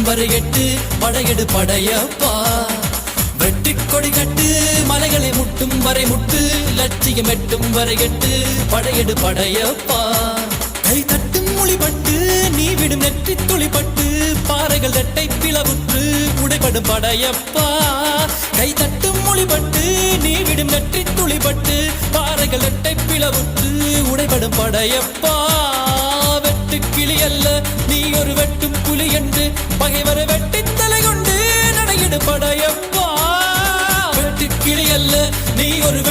வரை எட்டு படையெடு படையப்பா. வெட்டி கொடி கட்டு மலைகளை முட்டும் வரை முட்டு லட்சியம் எட்டும் வரை எட்டு படையெடு படையப்பா. கை தட்டும் மொழிபட்டு நீ விடும் நெற்றி துளிப்பட்டு பாறைகள் ரெட்டை பிளவுற்று உடைபடும் படையப்பா. கை தட்டும் மொழிபட்டு நீ விடும் நெற்றி துளிப்பட்டு பாறைகள் ரெட்டை பிளவுற்று உடைபடும் படையப்பா. வெட்டு கிளி அல்ல நீ ஒரு வெட்டும் புலி என்று பகைவரை வெட்டி தலை கொண்டு நடையிடு படையப்பா. வெட்டு கிளி அல்ல நீ ஒரு